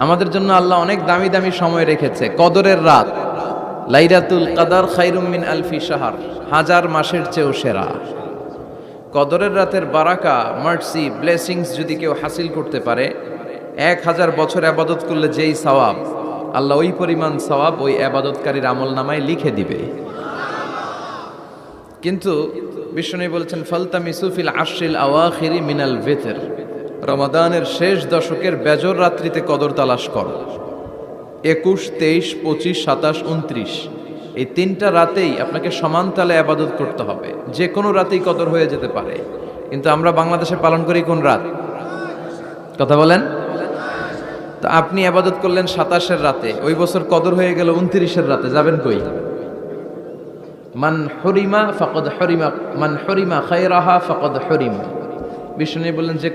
আমাদের জন্য আল্লাহ অনেক দামি দামি সময় রেখেছে। কদরের রাত, লাইলাতুল কদর খায়রুম মিন আলফি শাহর, হাজার মাসের চেয়েও সেরা। কদরের রাতের বারাকা, মার্সি, ব্লেসিংস যদি কেউ হাসিল করতে পারে, 1000 বছর ইবাদত করলে যেই সওয়াব, আল্লাহ ওই পরিমাণ সওয়াব ওই ইবাদতকারীর আমলনামায় লিখে দিবে। কিন্তু বিষ্ণু বলেছেন ফালতামিসু ফিল আশরিল আওয়াখিরি মিনাল ভিতর, রমাদানের শেষ দশকের বেজর রাত্রিতে কদর তালাশ করো। 21, 23, 25, 27, 29 এই 3টা রাতেই আপনাকে সমান তালে ইবাদত করতে হবে। যে কোনো রাতেই কদর হয়ে যেতে পারে, কিন্তু আমরা বাংলাদেশে পালন করি কোন রাত? কথা বলেন। তো আপনি ইবাদত করলেন 27-এর রাতে, ওই বছর কদর হয়ে গেল 29-এর রাতে, যাবেন কই? মান হরিমা ফাকাদ হরিমা, মান হরিমা খায়রাহা ফাকাদ হরিমা। বিষ্ণু বললেন যে